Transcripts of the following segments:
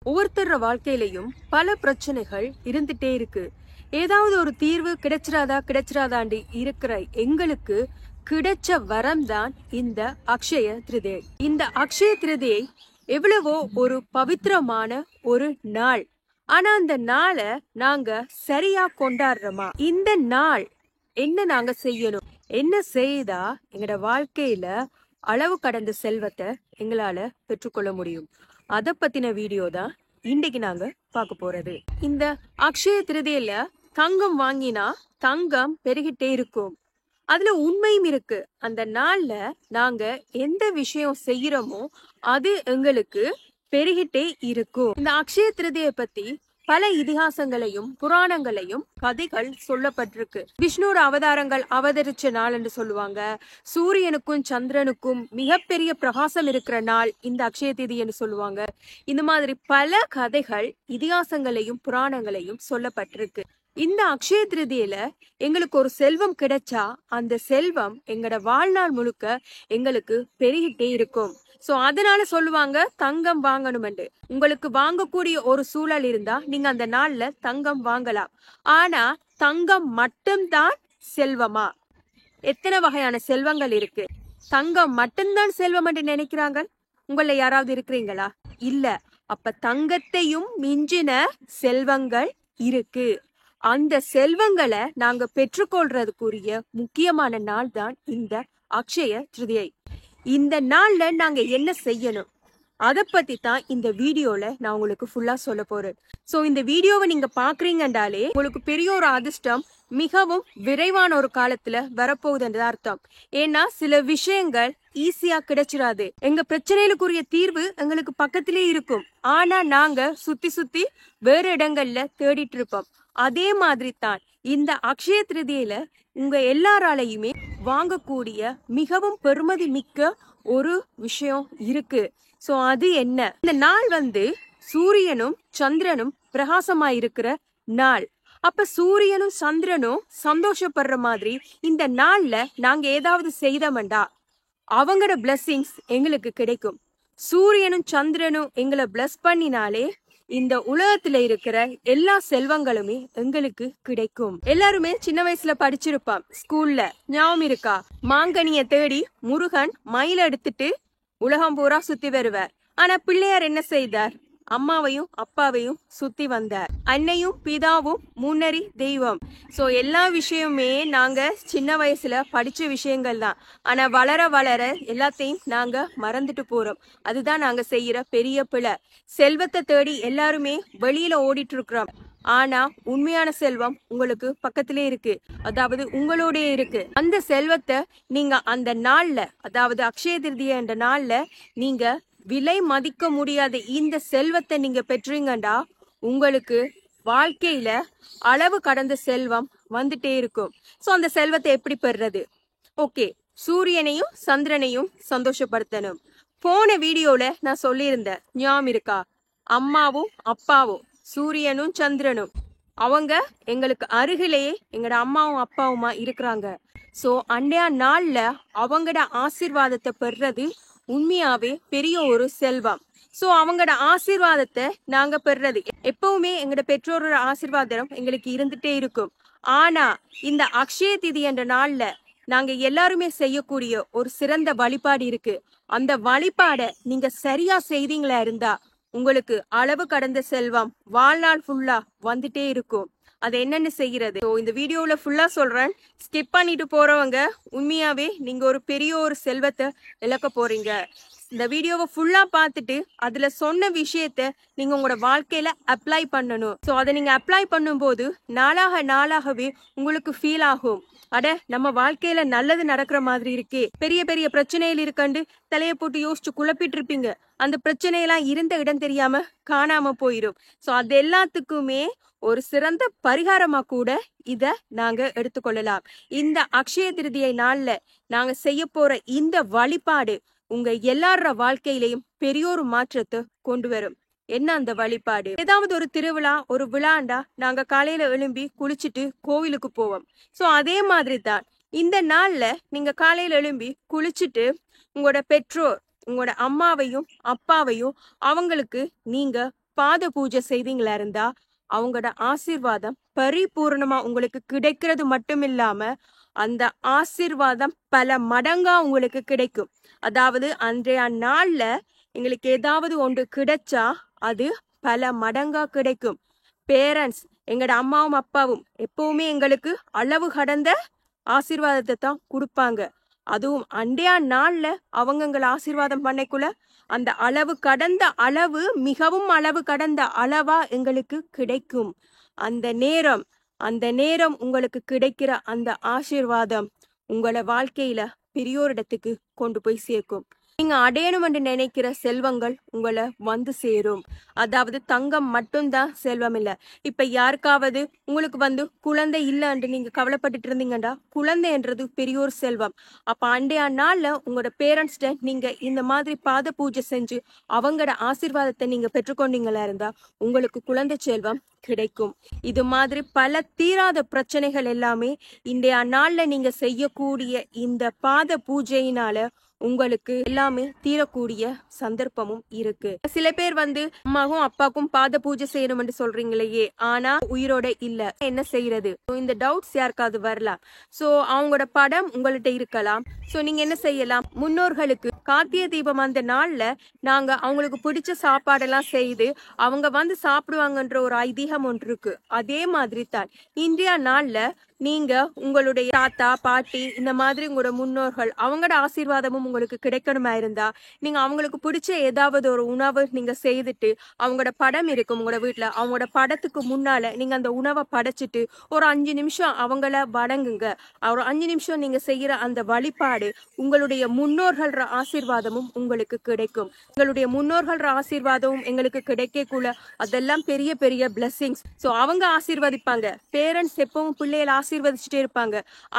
ஒவ்வொருத்தர வாழ்க்கையிலையும் பல பிரச்சனைகள் இருந்துட்டே இருக்கு. ஏதாவது ஒரு தீர்வு கிடைச்சிராதாண்டி இருக்கிற எங்களுக்கு கிடைச்ச வரம் தான் இந்த அக்ஷய திருதியை. இந்த அக்ஷய திருதியை எவ்வளவோ ஒரு பவித்திரமான ஒரு நாள். ஆனா அந்த நாளை நாங்க சரியா கொண்டாடுறோமா? இந்த நாள் என்ன நாங்க செய்யணும், என்ன செய்தா எங்கட வாழ்க்கையில அளவு கடந்த செல்வத்தை எங்களால பெற்றுக்கொள்ள முடியும்? அத பத்தின வீடியோ தான் இன்னைக்கு நாங்க பார்க்க போறது. இந்த அக்ஷய திருதியில தங்கம் வாங்கினா தங்கம் பெருகிட்டே இருக்கும். அதுல உண்மையும் இருக்கு. அந்த நாள்ல நாங்க எந்த விஷயம் செய்யறோமோ அது எங்களுக்கு பெருகிட்டே இருக்கும். இந்த அக்ஷய திருதியை பத்தி பல இதிகாசங்களையும் புராணங்களையும் கதைகள் சொல்லப்பட்டிருக்கு. விஷ்ணுவோட அவதாரங்கள் அவதரிச்ச நாள் என்று சொல்லுவாங்க. சூரியனுக்கும் சந்திரனுக்கும் மிகப்பெரிய பிரகாசம் இருக்கிற நாள் இந்த அக்ஷய திதி என்று சொல்லுவாங்க. இந்த மாதிரி பல கதைகள் இதிகாசங்களையும் புராணங்களையும் சொல்லப்பட்டிருக்கு. இந்த அக்ஷய திருதியில எங்களுக்கு ஒரு செல்வம் கிடைச்சா அந்த செல்வம் எங்கட வாழ்நாள் முழுக்க எங்களுக்கு பெருகிட்டே இருக்கும். சோ அதனால சொல்லுவாங்க தங்கம் வாங்கணும்னு. உங்களுக்கு வாங்கக்கூடிய ஒரு சூழல் இருந்தா நீங்க அந்த நாள்ல தங்கம் வாங்கலாம். ஆனா தங்கம் மட்டும்தான் செல்வமா? எத்தனை வகையான செல்வங்கள் இருக்கு. தங்கம் மட்டும்தான் செல்வம் என்று நினைக்கிறாங்க. உங்கள யாராவது இருக்கிறீங்களா? இல்ல. அப்ப தங்கத்தையும் மிஞ்சின செல்வங்கள் இருக்கு. அந்த செல்வங்களை நாங்க பெற்றுக்கொள்றதுக்குரிய முக்கியமான நாள் தான் இந்த அக்ஷய திருதியை. இந்த நாள்ல நாங்க என்ன செய்யணும் அத பத்தி தான் இந்த வீடியோல நான் உங்களுக்கு ஃபுல்லா சொல்ல போறேன். சோ இந்த வீடியோவை நீங்க பாக்குறீங்கன்றாலே உங்களுக்கு பெரிய ஒரு அதிர்ஷ்டம் மிகவும் விரைவான ஒரு காலத்துல வரப்போகுதுன்றது அர்த்தம். ஏன்னா சில விஷயங்கள் ஈஸியா கிடைச்சிடாது. எங்க பிரச்சனைகளுக்குரிய தீர்வு எங்களுக்கு பக்கத்திலே இருக்கும். ஆனா நாங்க சுத்தி சுத்தி வேற இடங்கள்ல தேடிட்டு இருப்போம். அதே மாதிரி தான் இந்த அக்ஷய திருதியில உங்க எல்லாராலையுமே வாங்கக்கூடிய மிகவும் பெருமதி மிக்க ஒரு விஷயம் இருக்கு. சோ அது என்ன? இந்த நாள் சூரியனும் சந்திரனும் பிரகாசமாயிருக்கிற நாள். அப்ப சூரியனும் சந்திரனும் சந்தோஷப்படுற மாதிரி இந்த நாள்ல நாங்க ஏதாவது செய்தோம்டா அவங்களோட பிளெஸிங்ஸ் எங்களுக்கு கிடைக்கும். சூரியனும் சந்திரனும் எங்களை பிளஸ் பண்ணினாலே இந்த உலகத்துல இருக்கிற எல்லா செல்வங்களுமே எங்களுக்கு கிடைக்கும். எல்லாருமே சின்ன வயசுல படிச்சிருப்பான் ஸ்கூல்ல. ஞாபகம் இருக்கா? மாங்கனிய தேடி முருகன் மயில எடுத்துட்டு உலகம் பூரா சுத்தி வருவார். ஆனா பிள்ளையார் என்ன செய்தார்? அம்மாவையும் அப்பாவையும் சுத்தி வந்தார். அன்னையும் பிதாவும் முன்னறி தெய்வம். சோ எல்லா விஷயமே நாங்க சின்ன வயசுல படிச்ச விஷயங்கள் தான். ஆனா வளர வளர எல்லாத்தையும் நாங்க மறந்துட்டு போறோம். அதுதான் நாங்க செய்யற பெரிய பிழை. செல்வத்தை தேடி எல்லாருமே வெளியில ஓடிட்டு இருக்கிறோம். ஆனா உண்மையான செல்வம் உங்களுக்கு பக்கத்திலே இருக்கு. அதாவது உங்களோட இருக்கு. அந்த செல்வத்தை நீங்க அந்த நாள்ல, அதாவது அக்ஷய திருதியை என்ற நாள்ல நீங்க விலை மதிக்க முடியாத இந்த செல்வத்தை நீங்க பெற்றீங்கண்டா உங்களுக்கு வாழ்க்கையில அளவு கடந்த செல்வம் வந்துட்டே இருக்கும். சோ அந்த செல்வத்தை எப்படி பெறுறது? ஓகே, சூரியனையும் சந்திரனையும் சந்தோஷப்படுத்தணும். போன வீடியோல நான் சொல்லியிருந்தேன், ஞாபகம் இருக்கா? அம்மாவும் அப்பாவும் சூரியனும் சந்திரனும் அவங்க எங்களுக்கு அருகிலேயே எங்கட அம்மாவும் அப்பாவுமா இருக்கிறாங்க. சோ அன்றைய நாள்ல அவங்கட ஆசீர்வாதத்தை பெறுறது உண்மையாவே பெரிய ஒரு செல்வம். சோ அவங்களோட ஆசீர்வாதத்தை நாங்க பெறுறது எப்பவுமே எங்கட பெற்றோரோட ஆசீர்வாதம் எங்களுக்கு இருந்துட்டே இருக்கும். ஆனா இந்த அக்ஷய திதி என்ற நாள்ல நாங்க எல்லாருமே செய்யக்கூடிய ஒரு சிறந்த வழிபாடு இருக்கு. அந்த வழிபாட நீங்க சரியா செய்தீங்களா இருந்தா உங்களுக்கு அளவு கடந்த செல்வம் வாழ்நாள் ஃபுல்லா வந்துட்டே இருக்கும். அது என்னன்னு செய்யறது இந்த வீடியோல ஃபுல்லா சொல்றேன். ஸ்கிப் பண்ணிட்டு போறவங்க உண்மையாவே நீங்க ஒரு பெரிய ஒரு செல்வத்தை இழக்க போறீங்க. இந்த வீடியோவை ஃபுல்லா பார்த்துட்டு அதுல சொன்ன விஷயத்த நீங்க உங்களோட வாழ்க்கையில அப்ளை பண்ணணும். சோ அதை நீங்க அப்ளை பண்ணும்போது நாளாகவே உங்களுக்கு ஃபீல் ஆகும், அட நம்ம வாழ்க்கையில நல்லது நடக்கிற மாதிரி இருக்கே. பெரிய பெரிய பிரச்சனைகள் இருக்கண்டு தலையை போட்டு யோசிச்சு குழப்பிட்டு இருப்பீங்க. அந்த பிரச்சனையெல்லாம் இருந்த இடம் தெரியாம காணாம போயிடும். சோ அது எல்லாத்துக்குமே ஒரு சிறந்த பரிகாரமா கூட இத நாங்க எடுத்துக்கொள்ளலாம். இந்த அக்ஷய திருதியை நாள்ல நாங்க செய்ய போற இந்த வழிபாடு உங்க எல்லார வாழ்க்கையிலையும் பெரிய ஒரு மாற்றத்தை கொண்டு வரும். என்ன அந்த வழிபாடு? ஏதாவது ஒரு திருவிழா, ஒரு விழாண்டா நாங்க காலையில எழும்பி குளிச்சுட்டு கோவிலுக்கு போவோம். சோ அதே மாதிரி தான் இந்த நாள்ல நீங்க காலையில எழும்பி குளிச்சுட்டு உங்களோட பெற்றோர், உங்களோட அம்மாவையும் அப்பாவையும் அவங்களுக்கு நீங்க பாத பூஜை செய்தீங்களா இருந்தா அவங்களோட ஆசீர்வாதம் பரிபூர்ணமா உங்களுக்கு கிடைக்கிறது மட்டும் இல்லாம அந்த ஆசீர்வாதம் பல மடங்கா உங்களுக்கு கிடைக்கும். அதாவது அன்றைய நாள்ல எங்களுக்கு ஏதாவது ஒன்று கிடைச்சா அது பல மடங்கா கிடைக்கும். பேரண்ட்ஸ், எங்கட அம்மாவும் அப்பாவும் எப்பவுமே எங்களுக்கு அளவு கடந்த ஆசீர்வாதத்தை தான் கொடுப்பாங்க. அதுவும் அண்டைய நாள்ல அவங்க எங்களை ஆசீர்வாதம் பண்ணக்குள்ள அந்த அளவு கடந்த அளவு மிகவும் அளவு கடந்த அளவா எங்களுக்கு கிடைக்கும். அந்த நேரம் உங்களுக்கு கிடைக்கிற அந்த ஆசீர்வாதம் உங்களை வாழ்க்கையில பெரியோரிடத்துக்கு கொண்டு போய் சேர்க்கும். நீங்க அடையணும் என்று நினைக்கிற செல்வங்கள் உங்களை வந்து சேரும். அதாவது தங்கம் மட்டும்தான் செல்வம் இல்ல. இப்ப யாருக்காவது உங்களுக்கு குழந்தை இல்லைன்னு நீங்க கவலைப்பட்டுட்டு இருந்தீங்கடா, குழந்தைன்றது பெரியோர் செல்வம். அப்ப அண்டைய நாள்ல உங்களோட பேரண்ட்ஸ்ட நீங்க இந்த மாதிரி பாத பூஜை செஞ்சு அவங்களோட ஆசீர்வாதத்தை நீங்க பெற்றுக்கொண்டீங்களா இருந்தா உங்களுக்கு குழந்தை செல்வம் கிடைக்கும். இது மாதிரி பல தீராத பிரச்சனைகள் எல்லாமே இன்றைய நாள்ல நீங்க செய்யக்கூடிய இந்த பாத பூஜையினால உங்களுக்கு எல்லாமே தீரக்கூடிய சந்தர்ப்பமும் இருக்கு. சில பேர் அம்மாவும் அப்பாக்கும் பாத பூஜை செய்யணும்னு சொல்றீங்களே, ஆனா உயிரோட இல்ல, என்ன செய்யறது? இந்த டவுட்ஸ் யாருக்காவது வரலாம். சோ அவங்களோட படம் உங்கள்கிட்ட இருக்கலாம். சோ நீங்க என்ன செய்யலாம், முன்னோர்களுக்கு கார்த்திகை தீபம் அந்த நாள்ல நாங்க அவங்களுக்கு பிடிச்ச சாப்பாடெல்லாம் செய்து அவங்க சாப்பிடுவாங்கன்ற ஒரு ஐதீகம் ஒன்று இருக்கு. அதே மாதிரி தான் இந்தியா நாள்ல நீங்க உங்களுடைய தாத்தா பாட்டி இந்த மாதிரி உங்களோட முன்னோர்கள் அவங்களோட ஆசீர்வாதமும் உங்களுக்கு கிடைக்கணுமா இருந்தா நீங்க அவங்களுக்கு பிடிச்ச ஏதாவது ஒரு உணவு நீங்க செய்துட்டு அவங்களோட படம் இருக்கும் உங்களோட வீட்டுல, அவங்களோட படத்துக்கு முன்னால நீங்க அந்த உணவை படைச்சிட்டு ஒரு 5 நிமிஷம் அவங்கள வணங்குங்க. ஒரு 5 நிமிஷம் நீங்க செய்யற அந்த வழிபாடு உங்களுடைய முன்னோர்கள ஆசீர்வாதமும் உங்களுக்கு கிடைக்கும். உங்களுடைய முன்னோர்கள ஆசீர்வாதமும் எங்களுக்கு கிடைக்கக்குள்ள அதெல்லாம் பெரிய பெரிய பிளெஸிங்ஸ். சோ அவங்க ஆசீர்வதிப்பாங்க. பேரண்ட்ஸ் எப்பவும் பிள்ளைகளை ஆசீர்வதிச்சுட்டே இருப்பாங்க.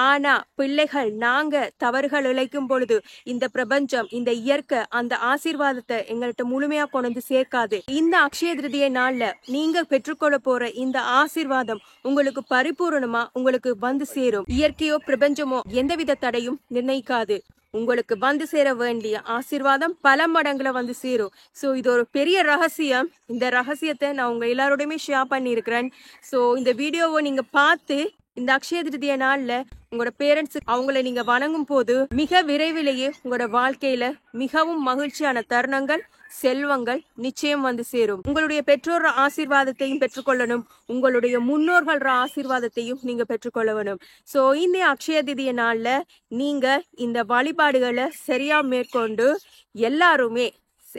ஆனா பிள்ளைகள் நாங்க தவறுகள் இழைக்கும் பொழுது இந்த பிரபஞ்சம் இந்த இயற்கை அந்த ஆசீர்வாதத்தை எங்கள்கிட்ட முழுமையா கொண்டு சேர்க்காது. இந்த அக்ஷய திருதியை நாள்ல நீங்க பெற்றுக்கொள்ள போற இந்த ஆசீர்வாதம் உங்களுக்கு பரிபூரணமா உங்களுக்கு வந்து சேரும். இயற்கையோ பிரபஞ்சமோ எந்தவித தடையும் நிர்ணயிக்காது. உங்களுக்கு வந்து சேர வேண்டிய ஆசீர்வாதம் பல மடங்குல வந்து சேரும். சோ இது ஒரு பெரிய ரகசியம். இந்த ரகசியத்தை நான் உங்க எல்லாரோடையுமே ஷேர் பண்ணியிருக்கிறேன். சோ இந்த வீடியோவை நீங்க பார்த்து இந்த அக்ஷய திருதிய நாள்ல உங்களோட பேரண்ட்ஸ் அவங்கள நீங்க வணங்கும் போது மிக விரைவிலேயே உங்களோட வாழ்க்கையில மிகவும் மகிழ்ச்சியான தருணங்கள் செல்வங்கள் நிச்சயம் வந்து சேரும். உங்களுடைய பெற்றோர் ஆசீர்வாதத்தையும் பெற்றுக்கொள்ளணும், உங்களுடைய முன்னோர்கள ஆசீர்வாதத்தையும் நீங்க பெற்றுக்கொள்ள வேணும். சோ இந்த அக்ஷய திருதிய நாள்ல நீங்க இந்த வழிபாடுகளை சரியா மேற்கொண்டு எல்லாருமே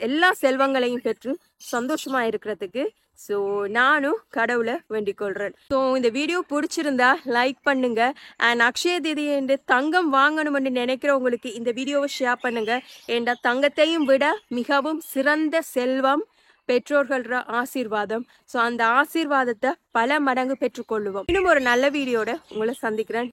எல்லா செல்வங்களையும் பெற்று சந்தோஷமா இருக்கிறதுக்கு சோ நானும் கடவுளை வேண்டிக் கொள்றேன். ஸோ இந்த வீடியோ பிடிச்சிருந்தா லைக் பண்ணுங்க. அண்ட் அக்ஷய திருதி என்று தங்கம் வாங்கணும்னு நினைக்கிறவங்களுக்கு இந்த வீடியோவை ஷேர் பண்ணுங்க. ஏண்டா தங்கத்தையும் விட மிகவும் சிறந்த செல்வம் பெற்றோர்கள ஆசீர்வாதம். ஸோ அந்த ஆசீர்வாதத்தை பல மடங்கு பெற்றுக்கொள்ளுவோம். இன்னும் ஒரு நல்ல வீடியோட உங்களை சந்திக்கிறேன்.